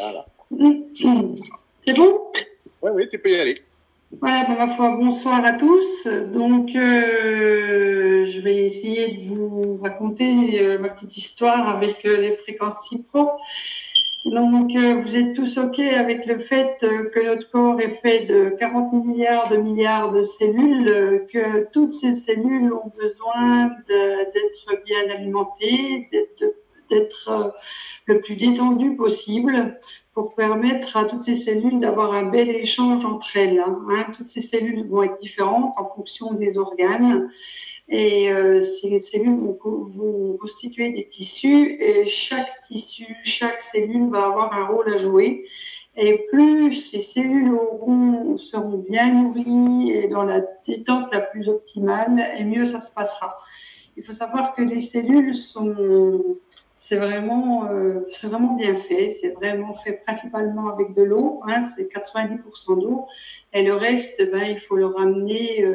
Voilà. C'est bon? Oui, oui, tu peux y aller. Voilà, ma foi, bonsoir à tous. Donc, je vais essayer de vous raconter ma petite histoire avec les fréquences Cipro. Donc, vous êtes tous OK avec le fait que notre corps est fait de 40 milliards de cellules, que toutes ces cellules ont besoin d'être bien alimentées, d'être le plus détendu possible pour permettre à toutes ces cellules d'avoir un bel échange entre elles. Hein. Toutes ces cellules vont être différentes en fonction des organes et ces cellules vont constituer des tissus et chaque tissu, chaque cellule va avoir un rôle à jouer. Et plus ces cellules seront bien nourries et dans la détente la plus optimale, et mieux ça se passera. Il faut savoir que les cellules c'est vraiment bien fait. C'est vraiment fait principalement avec de l'eau. Hein, c'est 90% d'eau. Et le reste, il faut le ramener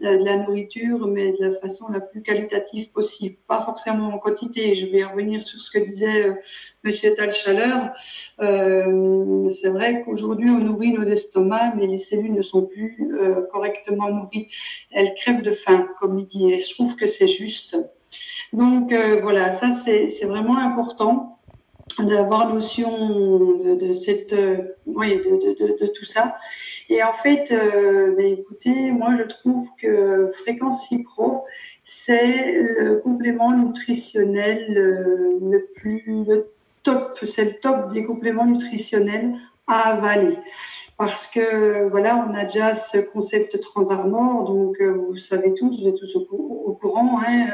de la nourriture, mais de la façon la plus qualitative possible. Pas forcément en quantité. Je vais revenir sur ce que disait Monsieur Talchaleur. C'est vrai qu'aujourd'hui, on nourrit nos estomacs, mais les cellules ne sont plus correctement nourries. Elles crèvent de faim, comme il dit. Et je trouve que c'est juste. Donc voilà, ça c'est vraiment important d'avoir notion de cette de tout ça. Et en fait, écoutez, moi je trouve que Fréquence Cipro, c'est le complément nutritionnel le top, c'est le top des compléments nutritionnels à avaler. Parce que voilà, on a déjà ce concept Transarmor, donc vous savez tous, vous êtes tous au courant, hein,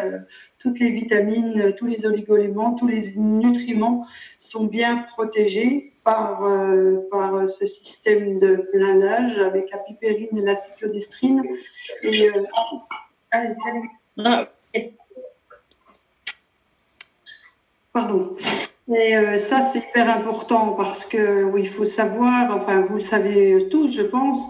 toutes les vitamines, tous les oligo-éléments, tous les nutriments sont bien protégés par ce système de blindage avec la piperine et la cyclodestrine. Et allez, salut. Pardon. Et ça, c'est hyper important parce que oui, il faut savoir, enfin, vous le savez tous, je pense,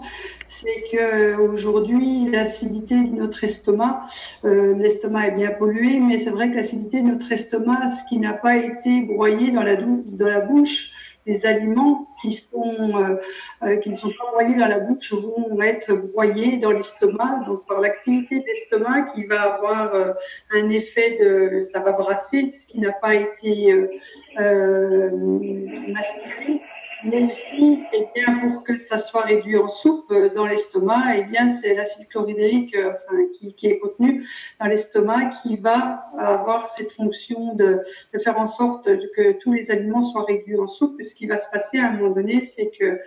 c'est que aujourd'hui, l'acidité de notre estomac, l'estomac est bien pollué, mais c'est vrai que l'acidité de notre estomac, ce qui n'a pas été broyé dans la bouche, les aliments qui ne sont pas broyés dans la bouche vont être broyés dans l'estomac, donc par l'activité de l'estomac qui va avoir un effet ça va brasser ce qui n'a pas été mastiqué. Mais aussi, pour que ça soit réduit en soupe dans l'estomac, c'est l'acide chlorhydrique qui est contenu dans l'estomac qui va avoir cette fonction de faire en sorte que tous les aliments soient réduits en soupe. Et ce qui va se passer à un moment donné, c'est que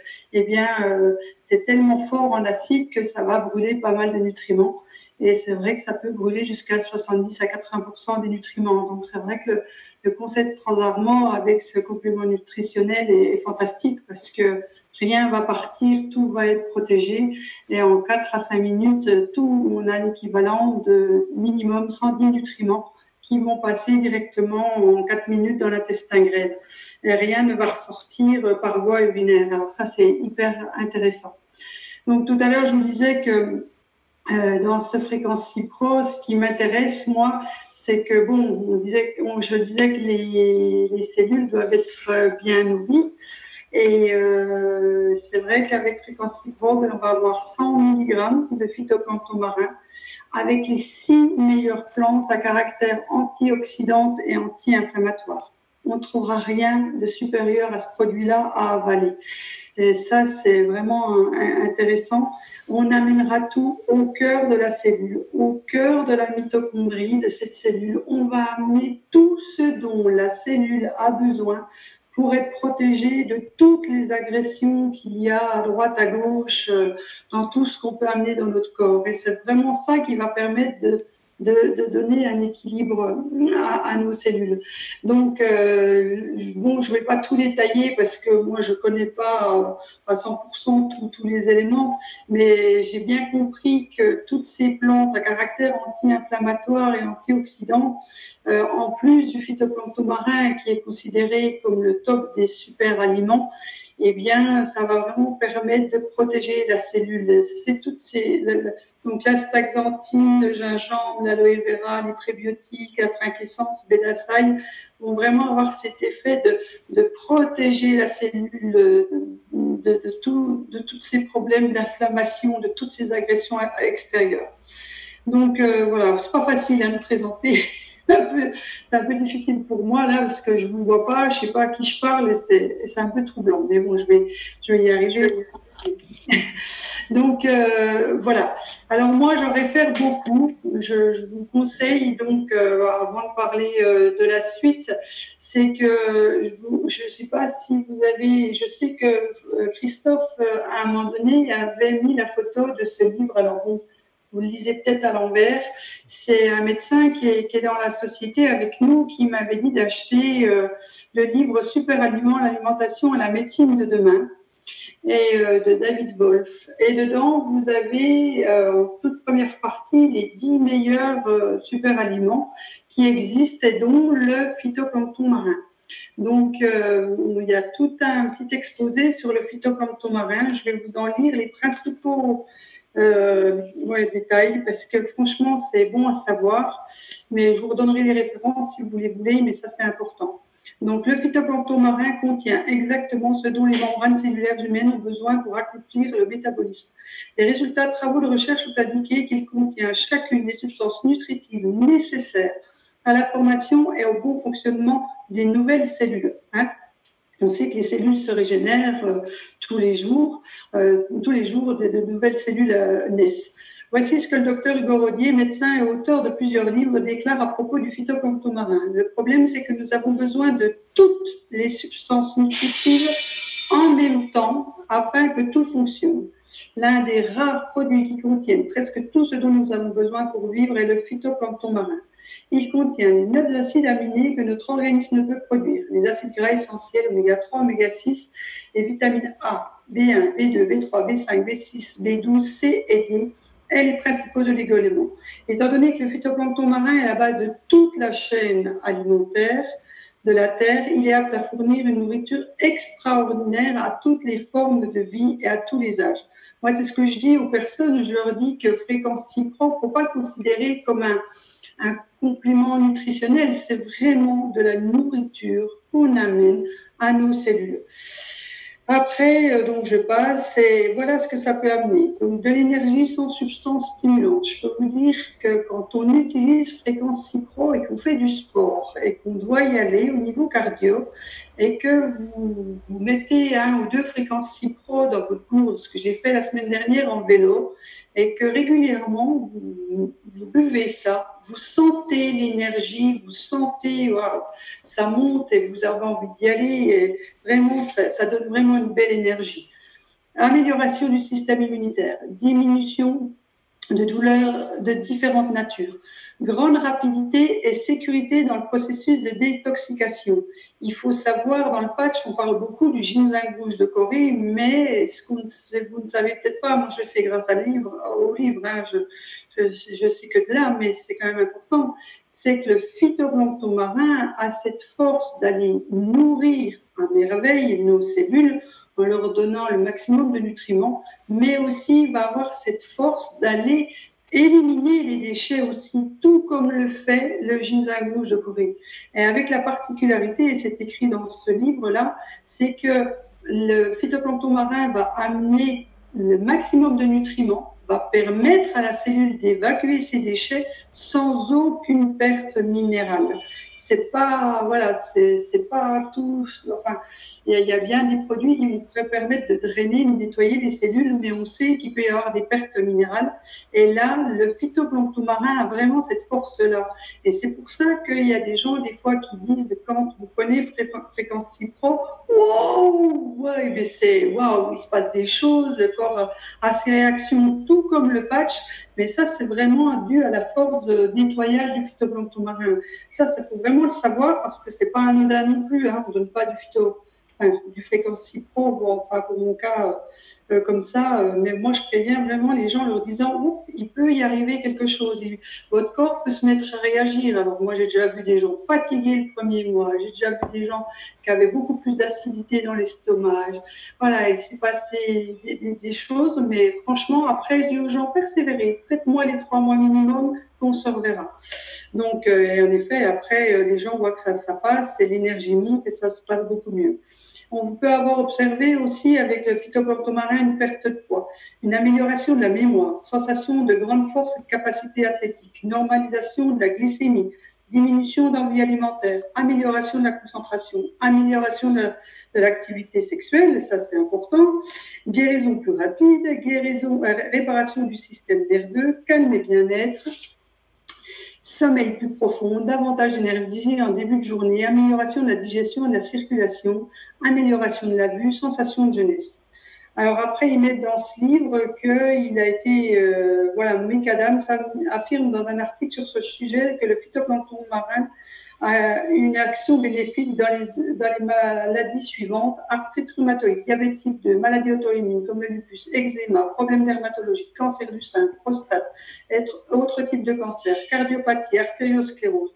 c'est tellement fort en acide que ça va brûler pas mal de nutriments. Et c'est vrai que ça peut brûler jusqu'à 70 à 80% des nutriments. Donc c'est vrai que le concept Transarmor avec ce complément nutritionnel est fantastique parce que rien va partir, tout va être protégé et en 4 à 5 minutes, on a l'équivalent de minimum 110 nutriments qui vont passer directement en 4 minutes dans l'intestin grêle. Et rien ne va ressortir par voie urinaire. Alors ça, c'est hyper intéressant. Donc tout à l'heure, je vous disais que dans ce Fréquence Cipro, ce qui m'intéresse, moi, c'est que, je disais que les cellules doivent être bien nourries. Et c'est vrai qu'avec Fréquence Cipro, on va avoir 100 mg de phytoplancton marin avec les 6 meilleures plantes à caractère antioxydante et anti-inflammatoire. On ne trouvera rien de supérieur à ce produit-là à avaler. Et ça, c'est vraiment intéressant. On amènera tout au cœur de la cellule, au cœur de la mitochondrie de cette cellule. On va amener tout ce dont la cellule a besoin pour être protégée de toutes les agressions qu'il y a à droite, à gauche, dans tout ce qu'on peut amener dans notre corps. Et c'est vraiment ça qui va permettre de donner un équilibre à nos cellules. Donc, je vais pas tout détailler parce que moi, je connais pas à 100% tous les éléments, mais j'ai bien compris que toutes ces plantes à caractère anti-inflammatoire et antioxydant, en plus du phytoplancton marin qui est considéré comme le top des super aliments, eh bien, ça va vraiment permettre de protéger la cellule. C'est toutes donc l'astaxanthine, le gingembre, l'aloe vera, les prébiotiques, la frankincense, le bédasaï vont vraiment avoir cet effet de protéger la cellule de tous ces problèmes d'inflammation, de toutes ces agressions extérieures. Donc voilà, c'est pas facile de présenter. C'est un peu difficile pour moi là parce que je vous vois pas, je sais pas à qui je parle et c'est un peu troublant. Mais bon, je vais y arriver. Donc voilà. Alors moi, j'en réfère beaucoup. Je vous conseille donc avant de parler de la suite, c'est que je sais pas si vous avez, je sais que Christophe à un moment donné avait mis la photo de ce livre. Alors bon, vous le lisez peut-être à l'envers. C'est un médecin qui est dans la société avec nous qui m'avait dit d'acheter le livre Super Aliments, l'alimentation et la médecine de demain et de David Wolf. Et dedans, vous avez en toute première partie les 10 meilleurs super aliments qui existent et dont le phytoplancton marin. Donc, il y a tout un petit exposé sur le phytoplancton marin. Je vais vous en lire les principaux détails parce que franchement c'est bon à savoir, mais je vous redonnerai les références si vous les voulez, mais ça c'est important. Donc le phytoplancton marin contient exactement ce dont les membranes cellulaires humaines ont besoin pour accomplir le métabolisme. Les résultats de travaux de recherche ont indiqué qu'il contient chacune des substances nutritives nécessaires à la formation et au bon fonctionnement des nouvelles cellules. On sait que les cellules se régénèrent tous les jours de nouvelles cellules naissent. Voici ce que le docteur Hugo Rodier, médecin et auteur de plusieurs livres, déclare à propos du phytoplancton marin. Le problème, c'est que nous avons besoin de toutes les substances nutritives en même temps afin que tout fonctionne. L'un des rares produits qui contiennent presque tout ce dont nous avons besoin pour vivre est le phytoplancton marin. Il contient les 9 acides aminés que notre organisme ne peut produire, les acides gras essentiels oméga 3, oméga 6, les vitamines A, B1, B2, B3, B5, B6, B12, C et D, et les principaux oligo-éléments. Étant donné que le phytoplancton marin est la base de toute la chaîne alimentaire de la Terre, il est apte à fournir une nourriture extraordinaire à toutes les formes de vie et à tous les âges. Moi, c'est ce que je dis aux personnes, je leur dis que Fréquency Pro, faut pas le considérer comme un complément nutritionnel, c'est vraiment de la nourriture qu'on amène à nos cellules. Après, donc je passe, et voilà ce que ça peut amener. Donc de l'énergie sans substance stimulante. Je peux vous dire que quand on utilise Fréquency Pro et qu'on fait du sport et qu'on doit y aller au niveau cardio et que vous mettez 1 ou 2 Fréquency Pro dans votre course, ce que j'ai fait la semaine dernière en vélo, et que régulièrement vous buvez ça, vous sentez l'énergie, vous sentez, waouh, ça monte et vous avez envie d'y aller, et vraiment ça donne vraiment une belle énergie. Amélioration du système immunitaire, diminution de douleurs de différentes natures, grande rapidité et sécurité dans le processus de détoxication. Il faut savoir, dans le patch, on parle beaucoup du ginseng rouge de Corée, mais ce que vous ne savez peut-être pas, moi je sais grâce au livre, je sais que de là, mais c'est quand même important, c'est que le phytoplancton marin a cette force d'aller nourrir à merveille nos cellules en leur donnant le maximum de nutriments, mais aussi il va avoir cette force d'aller éliminer les déchets aussi, tout comme le fait le ginseng rouge de Corée. Et avec la particularité, et c'est écrit dans ce livre-là, c'est que le phytoplancton marin va amener le maximum de nutriments, va permettre à la cellule d'évacuer ses déchets sans aucune perte minérale. C'est pas, voilà, c'est pas tout, enfin, il y a bien des produits qui vont permettre de drainer, de nettoyer les cellules, mais on sait qu'il peut y avoir des pertes minérales. Et là, le phytoplancton marin a vraiment cette force-là. Et c'est pour ça qu'il y a des gens, des fois, qui disent, quand vous prenez Fréquency Pro, wow, ouais, mais c'est, waouh, il se passe des choses, le corps a ses réactions, tout comme le patch. Mais ça, c'est vraiment dû à la force de nettoyage du phytoplancton marin. Ça faut vraiment le savoir parce que c'est pas anodin non plus. On ne donne pas du enfin, du Fréquency Pro, bon, enfin pour mon cas comme ça, mais moi je préviens vraiment les gens en leur disant oh, il peut y arriver quelque chose, votre corps peut se mettre à réagir. Alors moi j'ai déjà vu des gens fatigués le premier mois, j'ai déjà vu des gens qui avaient beaucoup plus d'acidité dans l'estomac. Voilà, il s'est passé des choses, mais franchement après je dis aux gens persévérez, faites-moi les 3 mois minimum, on se reverra. Donc et en effet après les gens voient que ça passe et l'énergie monte et ça se passe beaucoup mieux. On peut avoir observé aussi avec le phytoplancton marin une perte de poids, une amélioration de la mémoire, sensation de grande force et de capacité athlétique, normalisation de la glycémie, diminution d'envie alimentaire, amélioration de la concentration, amélioration de l'activité sexuelle, ça c'est important, guérison plus rapide, réparation du système nerveux, calme et bien-être, sommeil plus profond, davantage d'énergie en début de journée, amélioration de la digestion et de la circulation, amélioration de la vue, sensation de jeunesse. Alors après, ils mettent dans ce livre qu'il a été, voilà, Mécadam affirme dans un article sur ce sujet que le phytoplancton marin a une action bénéfique dans les maladies suivantes: arthrite rhumatoïde, diabète type 2, maladies auto-immunes comme le lupus, eczéma, problèmes dermatologiques, cancer du sein, prostate, autres types de cancer, cardiopathie, artériosclérose,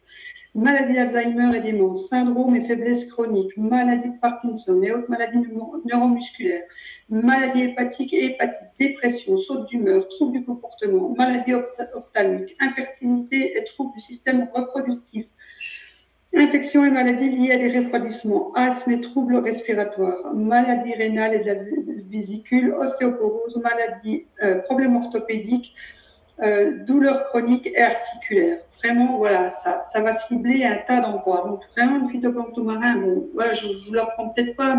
maladie d'Alzheimer et démence, syndrome et faiblesse chronique, maladie de Parkinson et autres maladies neuromusculaires, maladie hépatique et hépatite, dépression, saute d'humeur, troubles du comportement, maladie ophtalmique, infertilité et troubles du système reproductif, infections et maladies liées à des refroidissements, asthme et troubles respiratoires, maladies rénales et de la vésicule, ostéoporose, maladies, problèmes orthopédiques, douleurs chroniques et articulaires. Vraiment, voilà, ça va cibler un tas d'endroits. Donc vraiment, le phytoplancton marin, bon, voilà, je vous l'apprends peut-être pas,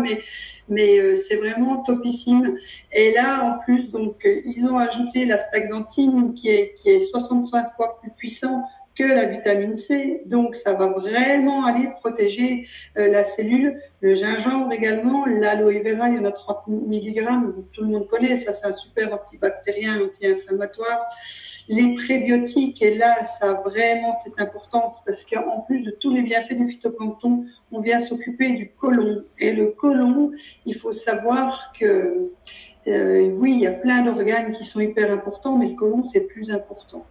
mais c'est vraiment topissime. Et là, en plus, donc ils ont ajouté la staxanthine qui est 65 fois plus puissant que la vitamine C, donc ça va vraiment aller protéger la cellule. Le gingembre également, l'aloe vera, il y en a 30 mg, tout le monde connaît, ça c'est un super antibactérien, anti-inflammatoire. Les prébiotiques, et là ça a vraiment cette importance parce qu'en plus de tous les bienfaits du phytoplancton, on vient s'occuper du côlon. Et le côlon, il faut savoir que oui, il y a plein d'organes qui sont hyper importants, mais le côlon, c'est plus important.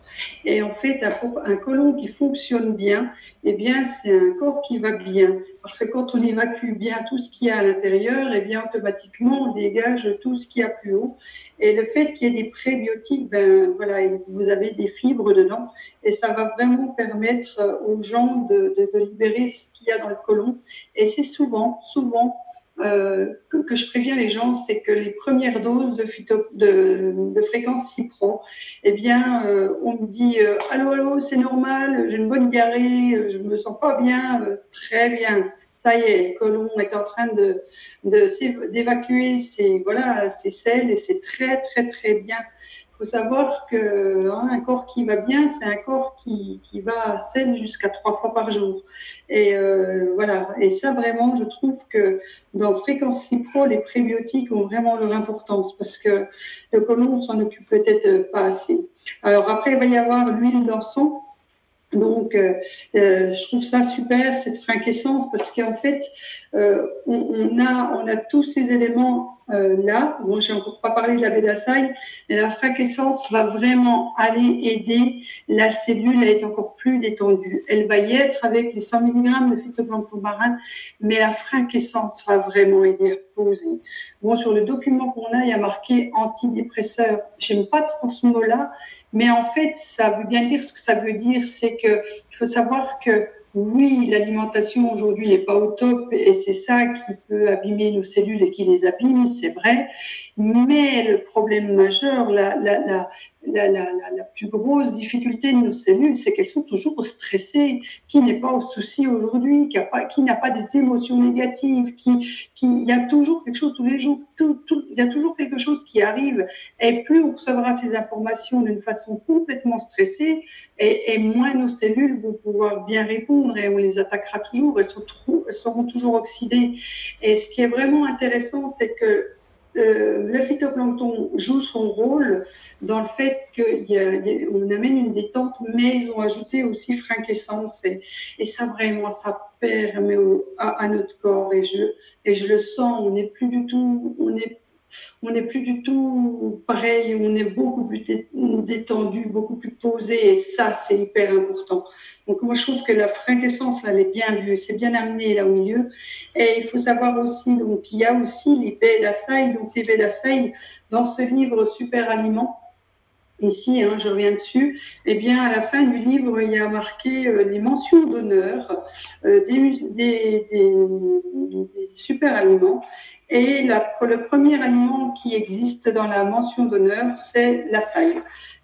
Et en fait, un côlon qui fonctionne bien, eh bien, c'est un corps qui va bien. Parce que quand on évacue bien tout ce qu'il y a à l'intérieur, eh bien, automatiquement, on dégage tout ce qu'il y a plus haut. Et le fait qu'il y ait des prébiotiques, ben, voilà, vous avez des fibres dedans. Et ça va vraiment permettre aux gens de libérer ce qu'il y a dans le côlon. Et c'est souvent, que je préviens les gens, c'est que les premières doses de Fréquency Pro, eh bien, on me dit allô, c'est normal, j'ai une bonne diarrhée, je me sens pas bien, très bien. Ça y est, le côlon est en train d'évacuer ses selles et c'est très très très bien. Il faut savoir que un corps qui va bien, c'est un corps qui va à selle jusqu'à 3 fois par jour. Et voilà. Et ça vraiment, je trouve que dans Fréquency Pro, les prébiotiques ont vraiment leur importance parce que le côlon, on s'en occupe peut-être pas assez. Alors après, il va y avoir l'huile d'encens. Donc, je trouve ça super, cette frinquessence, parce qu'en fait, on a tous ces éléments là. Bon, j'ai encore pas parlé de la bédasaille, mais la frinquessence va vraiment aller aider la cellule à être encore plus détendue. Elle va y être avec les 100 mg de phytoplancton marin, mais la frinquessence va vraiment aider à poser. Bon, sur le document qu'on a, il y a marqué antidépresseur. J'aime pas trop ce mot-là, mais en fait, ça veut bien dire ce que ça veut dire, c'est que il faut savoir que oui, l'alimentation aujourd'hui n'est pas au top et c'est ça qui peut abîmer nos cellules et qui les abîme, c'est vrai. Mais le problème majeur, la plus grosse difficulté de nos cellules, c'est qu'elles sont toujours stressées. Qui n'est pas au souci aujourd'hui, qui n'a pas des émotions négatives, il y a toujours quelque chose tous les jours, il y a toujours quelque chose qui arrive. Et plus on recevra ces informations d'une façon complètement stressée, et moins nos cellules vont pouvoir bien répondre et on les attaquera toujours. Elles seront toujours oxydées. Et ce qui est vraiment intéressant, c'est que le phytoplancton joue son rôle dans le fait qu'on amène une détente, mais ils ont ajouté aussi frankincense et ça vraiment, ça permet à notre corps et je le sens, on n'est plus du tout, on n'est plus du tout pareil, on est beaucoup plus détendu, beaucoup plus posé, et ça, c'est hyper important. Donc, moi, je trouve que la frankincense, là, elle est bien vue, c'est bien amené là au milieu. Et il faut savoir aussi, donc, il y a aussi les baies d'açaï. Donc, les baies d'açaï, dans ce livre Super Aliments, ici, hein, je reviens dessus, eh bien, à la fin du livre, il y a marqué des mentions d'honneur des super aliments. Et le premier aliment qui existe dans la mention d'honneur, c'est l'açaï.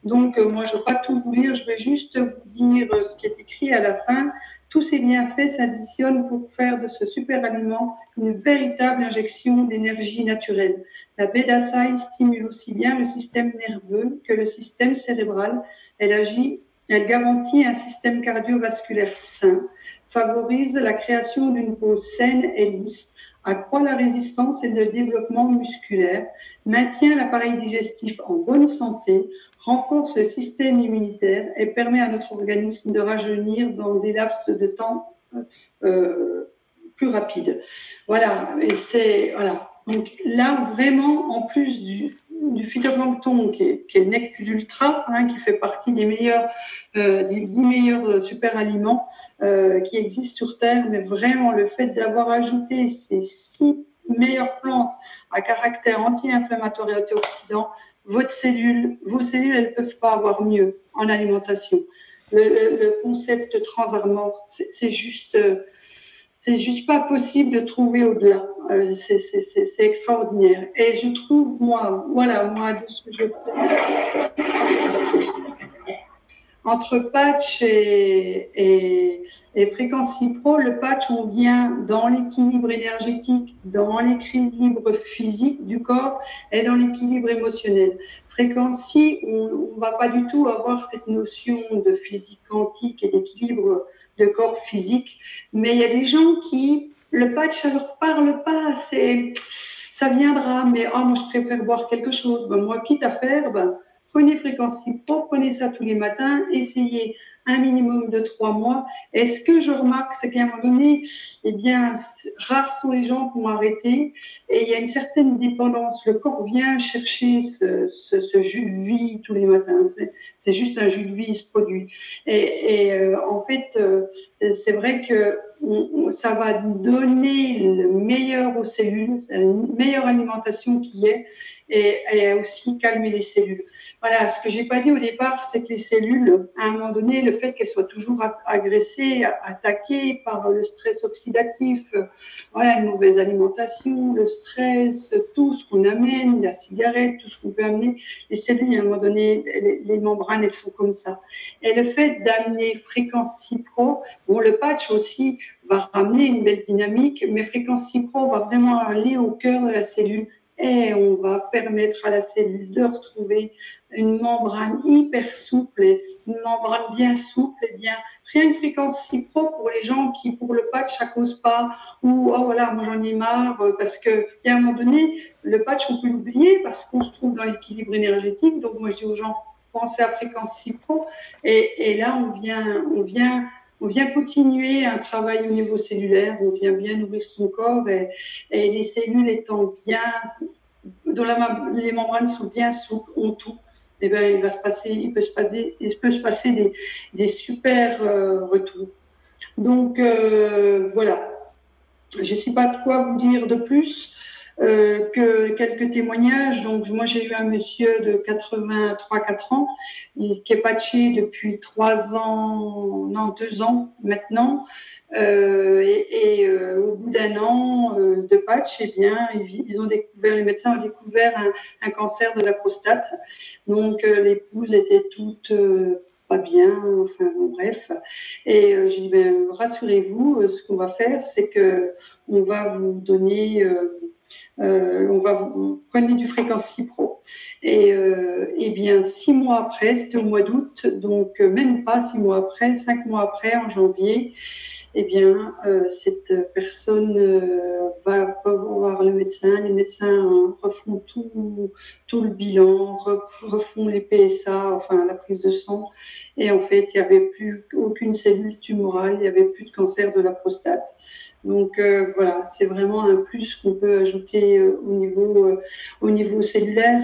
Donc, moi, je ne vais pas tout vous lire, je vais juste vous dire ce qui est écrit à la fin. Tous ces bienfaits s'additionnent pour faire de ce super aliment une véritable injection d'énergie naturelle. La baie d'açaï stimule aussi bien le système nerveux que le système cérébral. Elle garantit un système cardiovasculaire sain, favorise la création d'une peau saine et lisse, accroît la résistance et le développement musculaire, maintient l'appareil digestif en bonne santé, renforce le système immunitaire et permet à notre organisme de rajeunir dans des laps de temps plus rapides. Voilà, et c'est voilà. Donc là vraiment, en plus du phytoplancton qui est le nec plus ultra, hein, qui fait partie des meilleurs, des 10 meilleurs super aliments qui existent sur Terre, mais vraiment le fait d'avoir ajouté ces 6 meilleures plantes à caractère anti-inflammatoire et antioxydant, vos cellules, elles peuvent pas avoir mieux en alimentation. Le concept transarmor, c'est juste pas possible de trouver au-delà. C'est extraordinaire. Et je trouve, moi, de ce que je entre patch et Frequency Pro, le patch, on vient dans l'équilibre énergétique, dans l'équilibre physique du corps et dans l'équilibre émotionnel. Frequency, on va pas du tout avoir cette notion de physique quantique et d'équilibre de corps physique, mais il y a des gens qui, le patch, ça leur parle pas, ça viendra, mais moi je préfère boire quelque chose. Moi, quitte à faire, prenez Frequency Pro, prenez ça tous les matins, essayez un minimum de 3 mois. Et ce que je remarque, c'est qu'à un moment donné, eh bien, rares sont les gens qui ont arrêté et il y a une certaine dépendance. Le corps vient chercher ce jus de vie tous les matins. C'est juste un jus de vie, il se produit. En fait, c'est vrai que ça va donner le meilleur aux cellules, c'est la meilleure alimentation qu'il y ait et aussi calmer les cellules. Voilà, ce que j'ai pas dit au départ, c'est que les cellules, à un moment donné, le fait qu'elles soient toujours agressées, attaquées par le stress oxydatif, voilà, une mauvaise alimentation, le stress, tout ce qu'on amène, la cigarette, tout ce qu'on peut amener, les cellules, à un moment donné, les membranes, elles sont comme ça. Et le fait d'amener Frequency Pro, bon, le patch aussi va ramener une belle dynamique, mais Frequency Pro va vraiment aller au cœur de la cellule et on va permettre à la cellule de retrouver une membrane hyper souple, une membrane bien souple et bien. Rien que Frequency Pro pour les gens qui, pour le patch, ça cause pas, ou oh voilà, moi j'en ai marre, parce que il y a un moment donné, le patch on peut l'oublier parce qu'on se trouve dans l'équilibre énergétique. Donc moi je dis aux gens, pensez à Frequency Pro, et là on vient continuer un travail au niveau cellulaire, on vient bien nourrir son corps et les cellules étant bien, dont les membranes sont bien souples, ont tout. Et ben il peut se passer des super retours. Donc voilà. Je ne sais pas de quoi vous dire de plus. Que quelques témoignages. Donc, moi, j'ai eu un monsieur de 83-4 ans qui est patché depuis 2 ans maintenant. Au bout d'1 an de patch, eh bien, les médecins ont découvert un cancer de la prostate. Donc, l'épouse était toute pas bien, enfin bon, bref. Et j'ai dit, rassurez-vous, ce qu'on va faire, c'est que on va vous donner prenez du Frequency Pro. Et bien 6 mois après, c'était au mois d'août, donc même pas 6 mois après, 5 mois après, en janvier, eh bien cette personne va revoir le médecins. Les médecins refont tout le bilan, refont les PSA, enfin la prise de sang. Et en fait, il n'y avait plus aucune cellule tumorale, il n'y avait plus de cancer de la prostate. Donc voilà, c'est vraiment un plus qu'on peut ajouter au niveau cellulaire.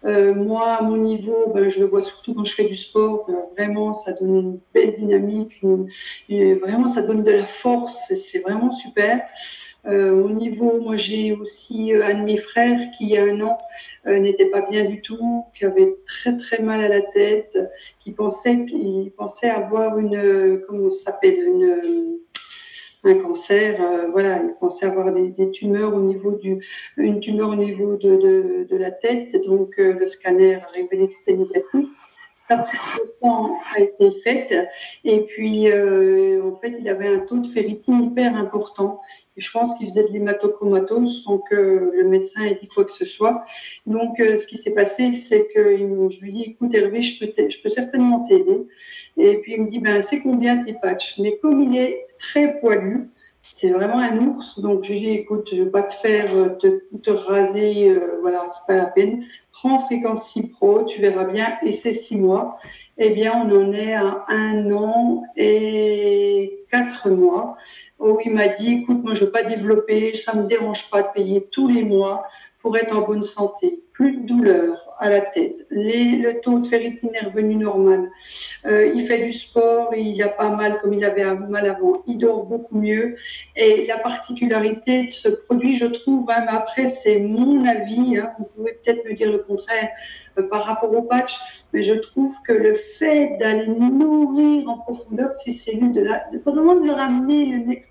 Moi, à mon niveau, je le vois surtout quand je fais du sport. Vraiment, ça donne une belle dynamique, vraiment, ça donne de la force. C'est vraiment super. Au niveau, moi, j'ai aussi un de mes frères qui, il y a un an, n'était pas bien du tout, qui avait très très mal à la tête, qui pensait avoir comment ça s'appelle, un cancer, voilà, il pensait avoir des tumeurs une tumeur au niveau de la tête, donc le scanner a révélé que c'était négatif. Sa prise de sang a été faite et puis en fait il avait un taux de ferritine hyper important. Et je pense qu'il faisait de l'hématochromatose sans que le médecin ait dit quoi que ce soit. Donc ce qui s'est passé, c'est que je lui dis écoute Hervé, je peux certainement t'aider. Et puis il me dit c'est combien tes patchs? Mais comme il est très poilu, c'est vraiment un ours, donc je lui dis écoute, je vais pas te faire te raser, voilà, c'est pas la peine. Prends Fréquency Pro, tu verras bien, et c'est 6 mois. Eh bien, on en est à 1 an et 4 mois, où il m'a dit, écoute, moi, je veux pas développer, ça me dérange pas de payer tous les mois pour être en bonne santé. Plus de douleur à la tête. Le taux de ferritine est revenu normal. Il fait du sport, il a pas mal comme il avait mal avant. Il dort beaucoup mieux. Et la particularité de ce produit, je trouve, mais après, c'est mon avis, vous pouvez peut-être me dire le contraire par rapport au patch, mais je trouve que le fait d'aller nourrir en profondeur ces cellules, de leur amener le Nexus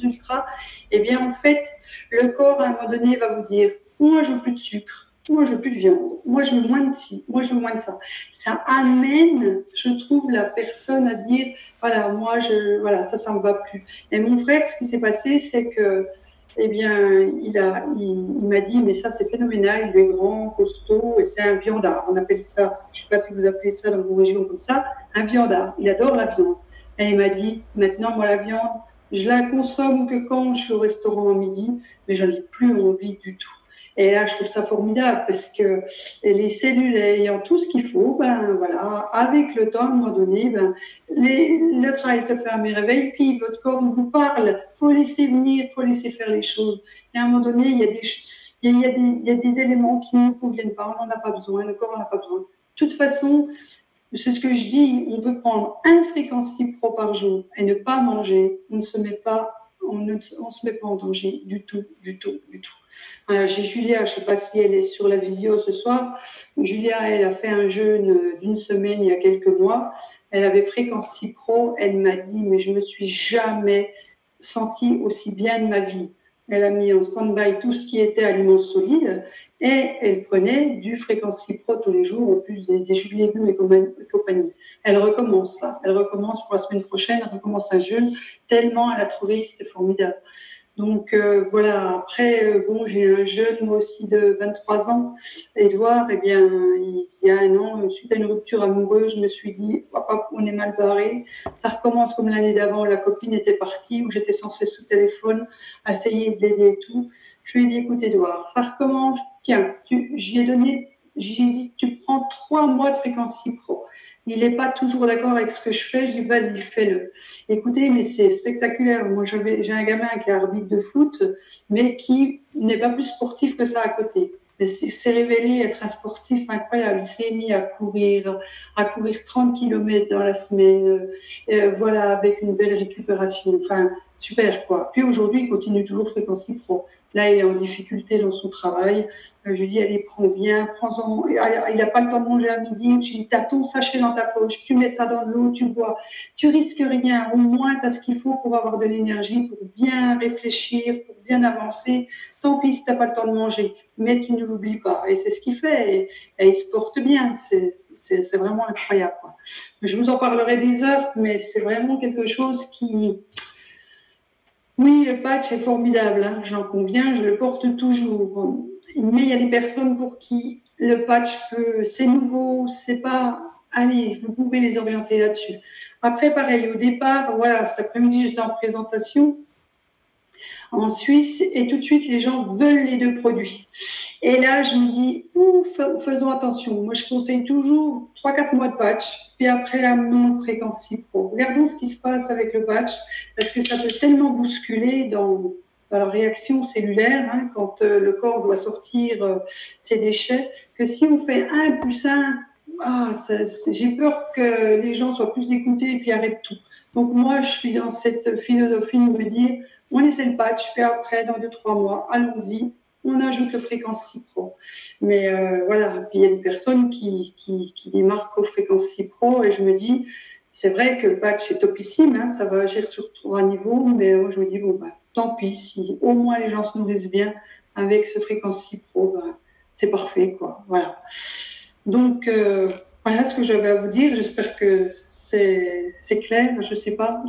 Ultra, eh bien, en fait, le corps, à un moment donné, va vous dire, moi, je veux plus de sucre. Moi, je veux plus de viande. Moi, je veux moins de ci. Moi, je veux moins de ça. Ça amène, je trouve, la personne à dire, voilà, voilà, ça me va plus. Et mon frère, ce qui s'est passé, c'est que, eh bien, il m'a dit, mais ça, c'est phénoménal. Il est grand, costaud, et c'est un viandard. On appelle ça, je sais pas si vous appelez ça dans vos régions comme ça, un viandard. Il adore la viande. Et il m'a dit, maintenant, moi, la viande, je la consomme que quand je suis au restaurant à midi, mais j'en ai plus envie du tout. Et là, je trouve ça formidable parce que les cellules ayant tout ce qu'il faut, voilà, avec le temps, à un moment donné, le travail se fait à mes réveils, puis votre corps vous parle. Faut laisser venir, faut laisser faire les choses. Et à un moment donné, il y a des éléments qui ne nous conviennent pas, on n'en a pas besoin, le corps n'en a pas besoin. De toute façon, c'est ce que je dis, on peut prendre un Fréquency Pro par jour et ne pas manger, on ne se met pas en danger du tout, du tout, du tout. J'ai Julia, je ne sais pas si elle est sur la visio ce soir. Julia, elle a fait un jeûne d'une semaine il y a quelques mois. Elle avait Fréquency Pro. Elle m'a dit, mais je me suis jamais sentie aussi bien de ma vie. Elle a mis en stand-by tout ce qui était aliments solides et elle prenait du Fréquency Pro tous les jours, en plus des jus de légumes et compagnie. Elle recommence là. Elle recommence pour la semaine prochaine. Elle recommence un jeûne tellement elle a trouvé que c'était formidable. Donc voilà, après, j'ai un jeune, moi aussi, de 23 ans, Edouard, eh bien, il y a un an, suite à une rupture amoureuse, je me suis dit, papa, on est mal barré. Ça recommence comme l'année d'avant, la copine était partie, où j'étais censée sous téléphone, essayer de l'aider et tout. Je lui ai dit, écoute, Edouard, ça recommence, tiens, j'ai dit, tu prends 3 mois de Fréquency Pro. Il n'est pas toujours d'accord avec ce que je fais. Je dis, vas-y, fais-le. Écoutez, mais c'est spectaculaire. Moi, j'ai un gamin qui est arbitre de foot, mais qui n'est pas plus sportif que ça à côté. Mais c'est révélé être un sportif incroyable. Il s'est mis à courir 30 km dans la semaine, voilà, avec une belle récupération. Enfin, super, quoi. Puis aujourd'hui, il continue toujours Fréquency Pro. Là, il est en difficulté dans son travail. Je lui dis, allez, prends bien, prends-en. Il n'a pas le temps de manger à midi. Je lui dis, t'as ton sachet dans ta poche, tu mets ça dans l'eau, tu bois. Tu risques rien. Au moins, t'as ce qu'il faut pour avoir de l'énergie, pour bien réfléchir, pour bien avancer. Tant pis si t'as pas le temps de manger, mais tu ne l'oublies pas. Et c'est ce qu'il fait. Et il se porte bien. C'est vraiment incroyable, quoi. Je vous en parlerai des heures, mais c'est vraiment quelque chose qui... Oui, le patch est formidable, hein, j'en conviens, je le porte toujours. Mais il y a des personnes pour qui le patch c'est nouveau, c'est pas... Allez, vous pouvez les orienter là-dessus. Après, pareil, au départ, voilà, cet après-midi, j'étais en présentation. en Suisse, et tout de suite, les gens veulent les deux produits. Et là, je me dis, faisons attention. Moi, je conseille toujours 3-4 mois de patch, puis après la non-fréquency pro. Regardons ce qui se passe avec le patch, parce que ça peut tellement bousculer dans la réaction cellulaire, hein, quand le corps doit sortir ses déchets, que si on fait 1+1, j'ai peur que les gens soient plus écoutés et puis arrêtent tout. Donc moi, je suis dans cette philosophie de me dire, on essaie le patch, puis après, dans 2-3 mois, allons-y, on ajoute le Frequency Pro. Mais voilà, puis il y a des personnes qui démarquent au Frequency Pro, et je me dis, c'est vrai que le patch est topissime, hein, ça va agir sur 3 niveaux, mais je me dis, bon, tant pis, si au moins les gens se nourrissent bien avec ce Frequency Pro, c'est parfait, quoi. Voilà. Donc, voilà ce que j'avais à vous dire. J'espère que c'est clair. Je sais pas.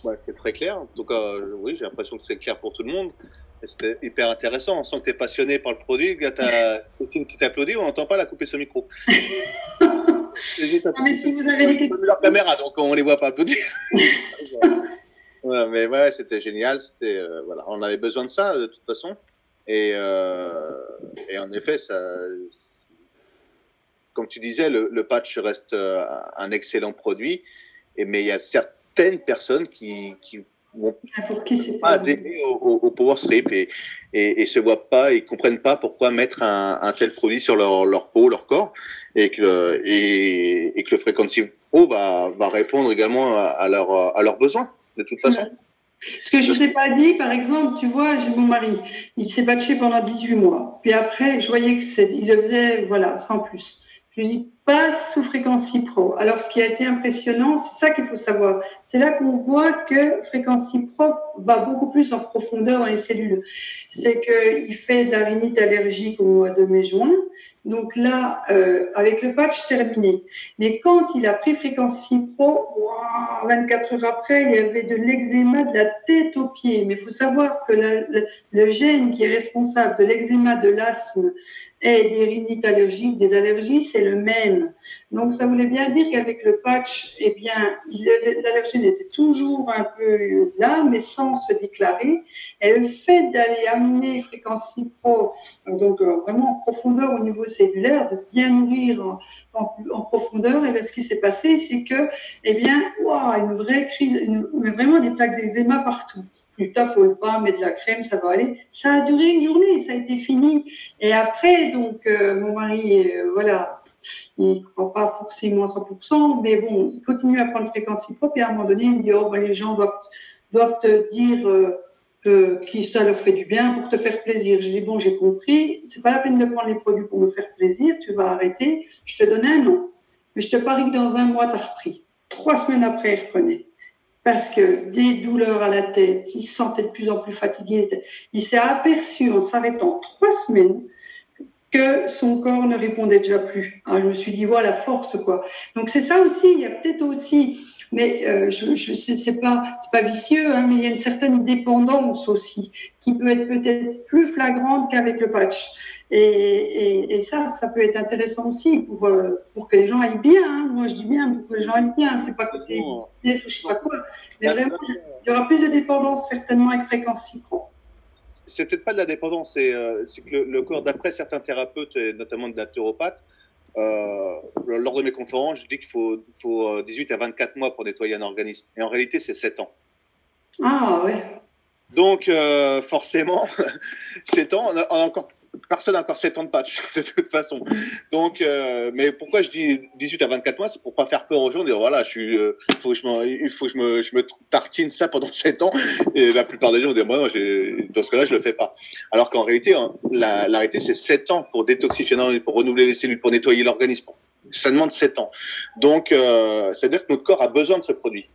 Ouais, c'est très clair. En tout cas, oui, j'ai l'impression que c'est clair pour tout le monde. C'était hyper intéressant. On sent que tu es passionné par le produit. Tu as Christine qui t'applaudit. On n'entend pas la couper son micro. Non, mais si vous avez des questions. Leur caméra, donc on les voit pas applaudir. Ouais, mais ouais, c'était génial. C'était voilà, on avait besoin de ça de toute façon. Et en effet, ça, comme tu disais, le patch reste un excellent produit. Mais il y a certaines personnes qui vont pas adhérer au Power Strip et se voient pas, ils comprennent pas pourquoi mettre un tel produit sur leur peau, leur corps, et que le Frequency Pro va répondre également à leurs besoins de toute façon. Ouais. Ce que je ne t'ai pas dit, par exemple, tu vois, j'ai mon mari, il s'est patché pendant 18 mois. Puis après, je voyais il le faisait, voilà, sans plus. Je lui dis, passe sous Frequency Pro. Alors, ce qui a été impressionnant, c'est ça qu'il faut savoir. C'est là qu'on voit que Frequency Pro va beaucoup plus en profondeur dans les cellules. C'est qu'il fait de la rhinite allergique au mois de mai-juin. Donc là, avec le patch terminé. Mais quand il a pris Frequency Pro, 24 heures après, il y avait de l'eczéma de la tête aux pieds. Mais il faut savoir que le gène qui est responsable de l'eczéma, de l'asthme et des rhinites allergiques, des allergies, c'est le même. Donc, ça voulait bien dire qu'avec le patch, eh bien, l'allergène était toujours un peu là, mais sans se déclarer. Et le fait d'aller amener Frequency Pro, donc vraiment en profondeur au niveau cellulaire, de bien nourrir en profondeur, et bien, ce qui s'est passé, c'est que, eh bien, une vraie crise, mais vraiment des plaques d'eczéma partout. Plus tard, faut pas mettre de la crème, ça va aller. Ça a duré une journée, ça a été fini. Et après, donc, mon mari, voilà, il ne croit pas forcément à 100%, mais bon, il continue à prendre Frequency Pro, et à un moment donné, il me dit, les gens doivent te dire que ça leur fait du bien pour te faire plaisir. Je dis, bon, j'ai compris, c'est pas la peine de prendre les produits pour me faire plaisir, tu vas arrêter, je te donne un an. Mais je te parie que dans un mois, tu as repris. 3 semaines après, il reprenait. Parce que des douleurs à la tête, il se sentait de plus en plus fatigué. Il s'est aperçu en s'arrêtant 3 semaines que son corps ne répondait déjà plus. Alors, je me suis dit, voilà, force, quoi. Donc, c'est ça aussi, il y a peut-être aussi, mais c'est pas vicieux, hein, mais il y a une certaine dépendance aussi, qui peut être peut-être plus flagrante qu'avec le patch. Et ça peut être intéressant aussi pour que les gens aillent bien, hein. Moi, je dis bien, pour que les gens aillent bien, c'est pas côté business ou je sais pas quoi. Mais vraiment, il y aura plus de dépendance certainement avec Frequency Pro. C'est peut-être pas de la dépendance, c'est que le corps, d'après certains thérapeutes, et notamment de naturopathes, lors de mes conférences, je dis qu'il faut 18 à 24 mois pour nettoyer un organisme. Et en réalité, c'est 7 ans. Ah ouais. Donc, forcément, 7 ans, personne n'a encore 7 ans de patch, de toute façon. Donc, mais pourquoi je dis 18 à 24 mois, c'est pour pas faire peur aux gens, dire voilà, il faut que je me tartine ça pendant 7 ans. Et la plupart des gens disent, moi, non, dans ce cas-là, je le fais pas. Alors qu'en réalité, la réalité, c'est 7 ans pour détoxifier, pour renouveler les cellules, pour nettoyer l'organisme. Ça demande 7 ans. Donc, c'est-à-dire que notre corps a besoin de ce produit.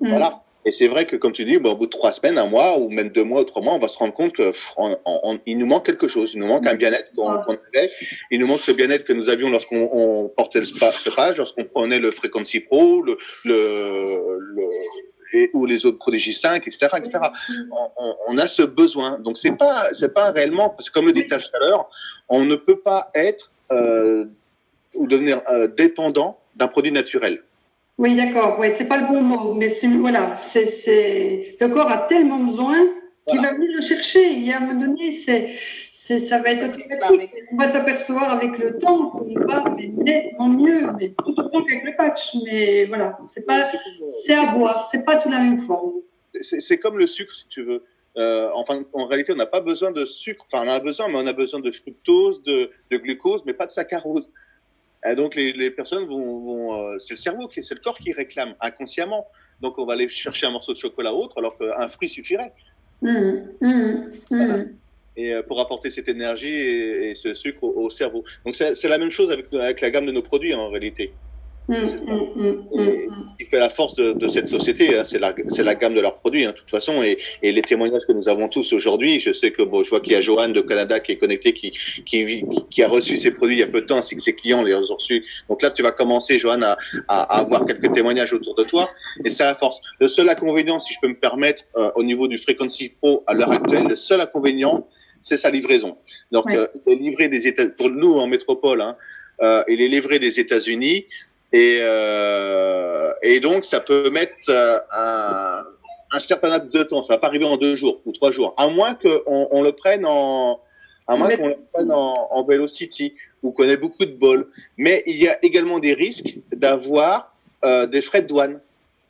Voilà. Et c'est vrai que, comme tu dis, au bout de 3 semaines, 1 mois, ou même 2 mois ou 3 mois, on va se rendre compte que il nous manque quelque chose. Il nous manque un bien-être qu'on avait. Il nous manque ce bien-être que nous avions lorsqu'on portait ce patch, lorsqu'on prenait le Frequency Pro, ou les autres produits J5, etc., etc. On a ce besoin. Donc, c'est pas réellement, parce que comme le dit tout à l'heure, on ne peut pas être, ou devenir dépendant d'un produit naturel. Oui, d'accord. Ouais, c'est pas le bon mot, mais voilà, le corps a tellement besoin qu'il va venir le chercher. Il y a un moment donné, ça va être automatique. On va s'apercevoir avec le temps qu'on va mais nettement mieux, mais tout autant qu'avec le patch. Mais voilà, c'est à boire, c'est pas sous la même forme. C'est comme le sucre, si tu veux. Enfin, en réalité, on n'a pas besoin de sucre. Enfin, on en a besoin, mais on a besoin de fructose, de glucose, mais pas de saccharose. Et donc, les personnes c'est le cerveau, c'est le corps qui réclame inconsciemment. Donc, on va aller chercher un morceau de chocolat autre, alors qu'un fruit suffirait. Voilà. Et pour apporter cette énergie et ce sucre au cerveau. Donc, c'est la même chose avec la gamme de nos produits, en réalité. Ce qui fait la force de cette société, hein, c'est la gamme de leurs produits, hein, de toute façon, et les témoignages que nous avons tous aujourd'hui. Je sais que je vois qu'il y a Johan de Canada qui est connecté, qui a reçu ses produits il y a peu de temps, ainsi que ses clients les ont reçus. Donc là, tu vas commencer, Johan, à avoir quelques témoignages autour de toi, et c'est la force. Le seul inconvénient, si je peux me permettre, au niveau du Frequency Pro à l'heure actuelle, le seul inconvénient, c'est sa livraison. Donc, il est livré des États, pour nous en métropole, hein, il est livré des États-Unis. Et donc, ça peut mettre un certain laps de temps. Ça va pas arriver en 2 jours ou 3 jours, à moins qu'on le prenne en Velocity ou qu'on ait beaucoup de bol. Mais il y a également des risques d'avoir des frais de douane,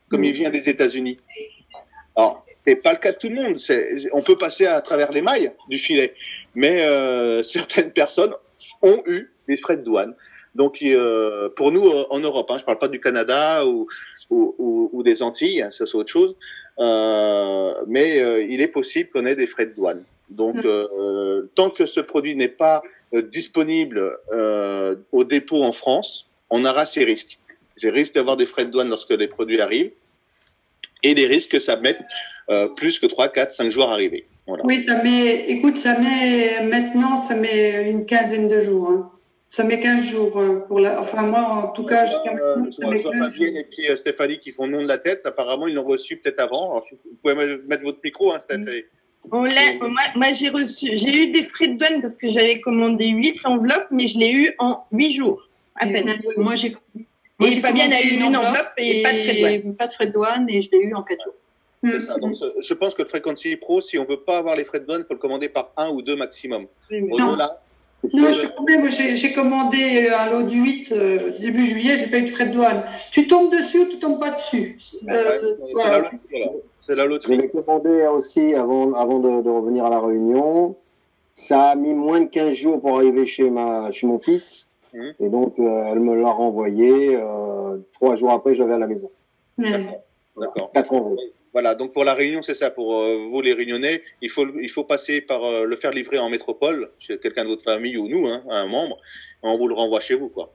comme il vient des États-Unis. Alors, c'est pas le cas de tout le monde. On peut passer à travers les mailles du filet, mais certaines personnes ont eu des frais de douane. Donc, pour nous, en Europe, hein, je parle pas du Canada ou des Antilles, hein, ça c'est autre chose, mais il est possible qu'on ait des frais de douane. Donc, tant que ce produit n'est pas disponible au dépôt en France, on aura ces risques. Ces risques d'avoir des frais de douane lorsque les produits arrivent et des risques que ça mette plus que 3, 4, 5 jours à arriver. Voilà. Oui, ça met une quinzaine de jours. Hein. Ça met 15 jours enfin moi en tout cas jusqu'à maintenant ça met 15 jours. Et puis Stéphanie qui font le nom de la tête, apparemment ils l'ont reçu peut-être avant. Alors, vous pouvez mettre votre micro, hein, Stéphanie. Moi j'ai eu des frais de douane parce que j'avais commandé 8 enveloppes, mais je l'ai eu en 8 jours à peine. Et Fabienne a eu une enveloppe et pas de frais de douane. Pas de frais de douane et je l'ai eu en 4 jours. C'est ça. Donc, je pense que le Frequency Pro, si on veut pas avoir les frais de douane, il faut le commander par 1 ou 2 maximum. Non, j'ai commandé un lot du 8 début juillet, j'ai pas eu de frais de douane. Tu tombes dessus ou tu tombes pas dessus. Voilà. C'est la loterie. Je l'ai commandé aussi avant de revenir à la Réunion. Ça a mis moins de 15 jours pour arriver chez mon fils. Et donc, elle me l'a renvoyé. 3 jours après, je l'avais à la maison. D'accord. 4 euros. Voilà, donc pour la Réunion, c'est ça. Pour vous, les Réunionnais, il faut passer par le faire livrer en métropole, chez quelqu'un de votre famille ou nous, hein, un membre, et on vous le renvoie chez vous, quoi.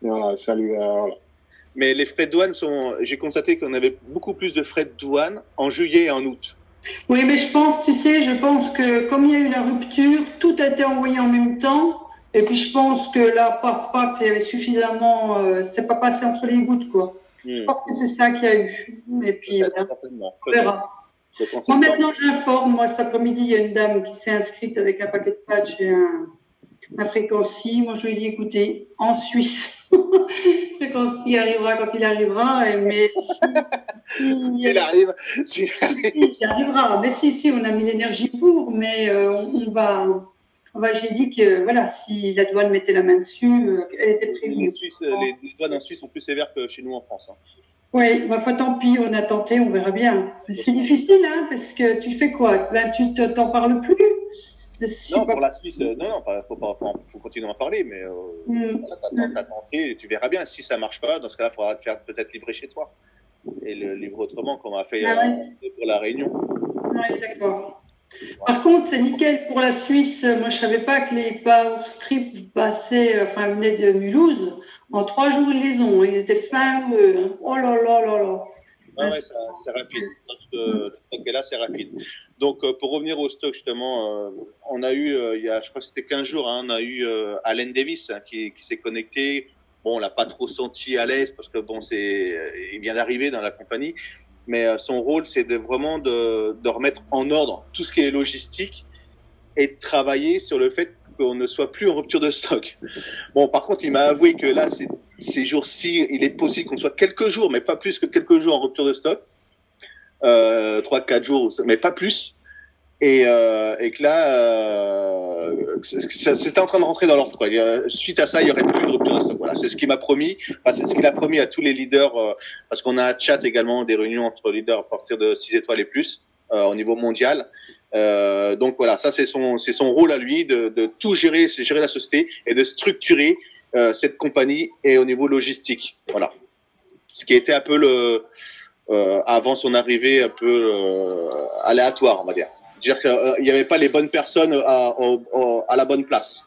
Voilà, salut. Voilà. Mais les frais de douane j'ai constaté qu'on avait beaucoup plus de frais de douane en juillet et en août. Oui, mais je pense que comme il y a eu la rupture, tout a été envoyé en même temps. Et puis je pense que là, paf, il y avait suffisamment, c'est pas passé entre les gouttes, quoi. Je pense que c'est ça qu'il y a eu. Et puis, on verra. Moi, maintenant, j'informe. Moi, cet après-midi, il y a une dame qui s'est inscrite avec un paquet de patchs et un Frequency. Moi, je lui ai dit, écoutez, en Suisse, Frequency arrivera quand il arrivera. Mais s'il arrive. Il arrivera. Mais si, on a mis l'énergie pour, mais on va. J'ai dit que voilà, si la douane mettait la main dessus, elle était prévue. Les douanes en Suisse sont plus sévères que chez nous en France. Hein. Oui, tant pis, on a tenté, on verra bien. C'est difficile, hein, parce que tu fais quoi? Tu t'en parles plus? Non, pour la Suisse, faut continuer à en parler, mais t'as tenté, tu verras bien. Si ça marche pas, dans ce cas-là, il faudra le faire peut-être livrer chez toi et le livrer autrement, comme on a fait pour la Réunion. Oui, d'accord. Par contre, c'est nickel pour la Suisse. Moi, je savais pas que les Power Strip venaient de Mulhouse. En 3 jours, ils les ont. Ils étaient fins. Oh là là là là. Ouais, c'est rapide. Le stock est là, c'est rapide. Donc, pour revenir au stock, justement, on a eu, je crois que c'était 15 jours, hein, on a eu Allen Davis qui s'est connecté. Bon, on l'a pas trop senti à l'aise parce que il vient d'arriver dans la compagnie. Mais son rôle, c'est vraiment de remettre en ordre tout ce qui est logistique et de travailler sur le fait qu'on ne soit plus en rupture de stock. Bon, par contre, il m'a avoué que là, ces jours-ci, il est possible qu'on soit quelques jours, mais pas plus que quelques jours en rupture de stock. 3-4 jours, mais pas plus. Et que là, c'était en train de rentrer dans l'ordre, quoi. Suite à ça, il n'y aurait plus de rupture de stock. Voilà, c'est ce qu'il m'a promis. Enfin, c'est ce qu'il a promis à tous les leaders, parce qu'on a un chat également, des réunions entre leaders à partir de 6 étoiles et plus, au niveau mondial. Donc voilà, ça c'est son rôle à lui de tout gérer, c'est gérer la société et de structurer cette compagnie et au niveau logistique. Voilà, ce qui était un peu avant son arrivée un peu aléatoire, on va dire. C'est-à-dire qu'il n'y avait pas les bonnes personnes à la bonne place.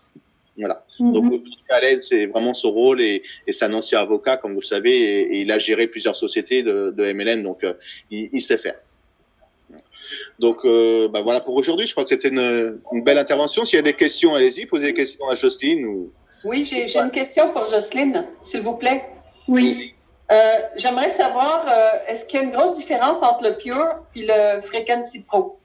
Voilà. Donc, Khaled, c'est vraiment son rôle et c'est un ancien avocat, comme vous le savez, et il a géré plusieurs sociétés de MLM, donc il sait faire. Donc, voilà pour aujourd'hui. Je crois que c'était une belle intervention. S'il y a des questions, allez-y, posez des questions à Jocelyne. Oui, j'ai une question pour Jocelyne, s'il vous plaît. Oui. J'aimerais savoir, est-ce qu'il y a une grosse différence entre le Pure et le Frequency Pro?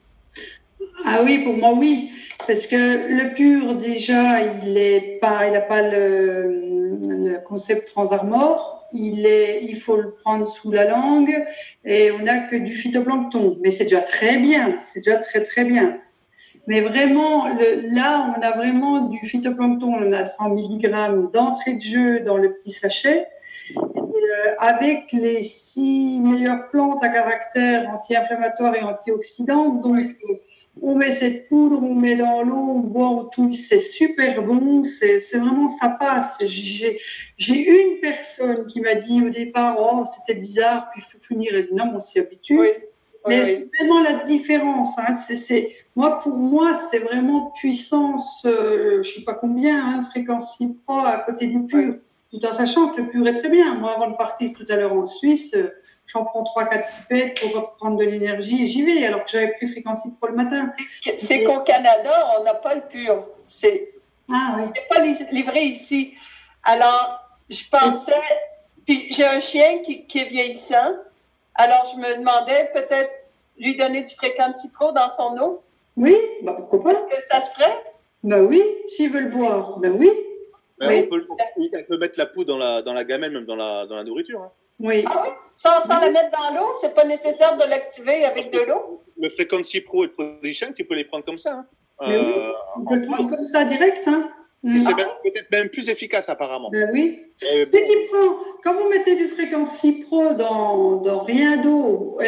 Ah oui, pour moi, oui. Parce que le Pure, déjà, il n'a pas le concept Transarmor. Il faut le prendre sous la langue et on n'a que du phytoplancton. Mais c'est déjà très bien. C'est déjà très, très bien. Mais vraiment, là, on a vraiment du phytoplancton. On a 100 mg d'entrée de jeu dans le petit sachet. Avec les 6 meilleures plantes à caractère anti-inflammatoire et antioxydant. Donc, on met cette poudre, on met dans l'eau, on boit, on touille, c'est super bon, c'est vraiment, ça passe. J'ai une personne qui m'a dit au départ, oh, c'était bizarre, puis il faut finir, et non, on s'y habitue. Oui. Mais c'est vraiment la différence. Hein. Pour moi, c'est vraiment puissance, je sais pas combien, hein, Frequency Pro à côté du Pure. Tout en sachant que le Pure est très bien. Moi, avant de partir tout à l'heure en Suisse, j'en prends 3-4 pipettes pour reprendre de l'énergie et j'y vais, alors que j'avais pris Frequency Pro le matin. C'est qu'au Canada, on n'a pas le Pure. C'est pas livré ici. Alors, je pensais... Puis j'ai un chien qui est vieillissant. Alors, je me demandais peut-être lui donner du Frequency Pro dans son eau. Oui, pourquoi pas. Est-ce que ça se ferait? Oui, s'il veut le boire, oui. On peut mettre la poudre dans la gamelle, même dans la nourriture. Hein. Oui. Ah oui? Sans la mettre dans l'eau? C'est pas nécessaire de l'activer avec de l'eau? Le Frequency Pro et le Prodition, tu peux les prendre comme ça. Hein. Oui, on peut le prendre comme ça direct. Hein. C'est peut-être même plus efficace apparemment. Oui. Quand vous mettez du Frequency Pro dans rien d'eau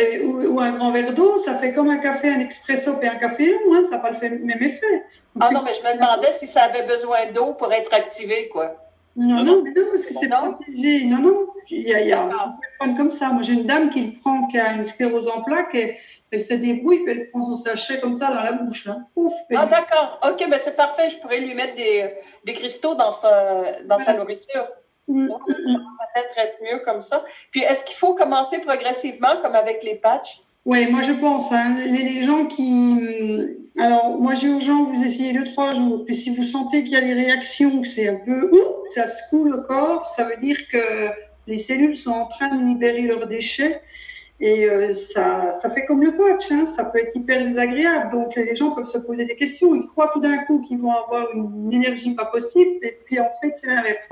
ou un grand verre d'eau, ça fait comme un café, un expresso et un café long. Hein, ça n'a pas le même effet. Donc, non, mais je me demandais si ça avait besoin d'eau pour être activé, quoi. Non, parce que c'est protégé. Non, on peut le prendre comme ça. Moi, j'ai une dame qui le prend, qui a une sclérose en plaques, et elle se débrouille, puis elle prend son sachet comme ça dans la bouche. Hein. Ouf, d'accord. OK, c'est parfait. Je pourrais lui mettre des cristaux dans sa nourriture. Donc, ça va peut-être être mieux comme ça. Puis, est-ce qu'il faut commencer progressivement, comme avec les patchs? Oui, moi je pense. Hein, les gens qui... Alors, moi j'ai aux gens, vous essayez 2-3 jours. Puis si vous sentez qu'il y a des réactions, que c'est un peu... ça secoue le corps, ça veut dire que les cellules sont en train de libérer leurs déchets. Et ça fait comme le patch, hein, ça peut être hyper désagréable. Donc les gens peuvent se poser des questions. Ils croient tout d'un coup qu'ils vont avoir une énergie pas possible. Et puis en fait, c'est l'inverse.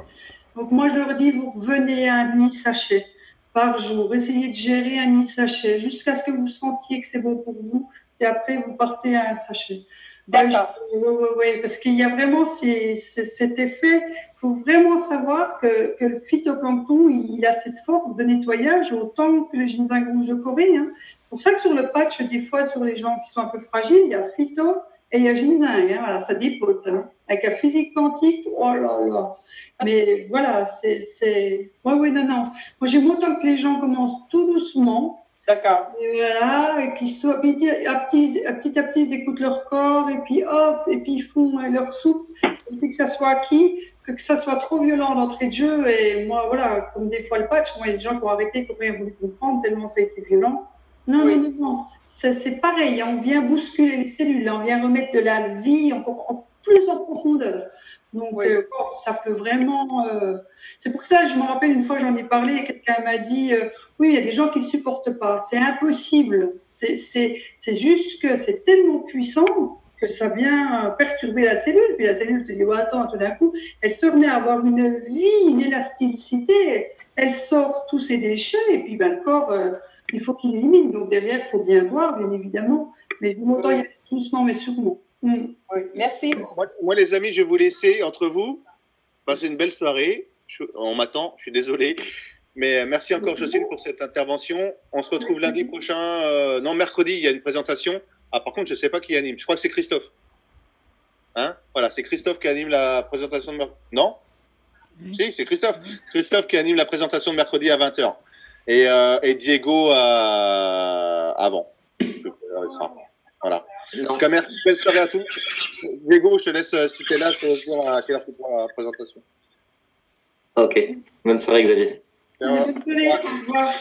Donc moi je leur dis, vous revenez à un demi-sachet par jour. Essayez de gérer un demi-sachet jusqu'à ce que vous sentiez que c'est bon pour vous. Et après, vous partez à un sachet. D'accord. Oui, parce qu'il y a vraiment cet effet. Il faut vraiment savoir que le phytoplancton, il a cette force de nettoyage autant que le ginseng rouge de Corée. Hein. C'est pour ça que sur le patch, des fois, sur les gens qui sont un peu fragiles, il y a phyto et il y a ginseng. Hein. Voilà, ça dépote. Hein. Avec un physique quantique, oh là là. Mais voilà, Oui, non. Moi, j'aime autant que les gens commencent tout doucement. D'accord. Et voilà, et qu'ils soient petit à petit, ils écoutent leur corps, et puis hop, et puis ils font leur soupe, et puis que ça soit acquis, que ça soit trop violent d'entrée de jeu. Et moi, voilà, comme des fois le patch, moi, il y a des gens qui ont arrêté, qui n'ont rien voulu comprendre, tellement ça a été violent. Non. C'est pareil, on vient bousculer les cellules, on vient remettre de la vie encore plus en profondeur. Donc, ça peut vraiment... C'est pour ça, je me rappelle, une fois, j'en ai parlé, et quelqu'un m'a dit, oui, il y a des gens qui ne supportent pas. C'est impossible. C'est juste que c'est tellement puissant, que ça vient perturber la cellule. Puis la cellule te dit, oh, attends, tout d'un coup, elle se remet à avoir une vie, une élasticité. Elle sort tous ses déchets et puis ben, le corps, il faut qu'il élimine. Donc derrière, il faut bien boire, bien évidemment. Mais du moment il y a doucement, mais sûrement. Oui, merci. Moi, les amis, je vais vous laisser entre vous. Passez une belle soirée. On m'attend, je suis désolé. Mais merci encore, Jocelyne, pour cette intervention. On se retrouve lundi prochain. Non, mercredi, il y a une présentation. Ah, par contre, je ne sais pas qui anime. Je crois que c'est Christophe. Hein? Voilà, c'est Christophe qui anime la présentation de mercredi. Non? Si, c'est Christophe. Christophe qui anime la présentation de mercredi à 20h. Et Diego avant. Voilà. En tout cas, merci. Belle soirée à tous. Diego, je te laisse, si tu es là, te dire à quelle heure tu prends la présentation. Ok. Bonne soirée, Xavier. Bonne soirée. Au revoir.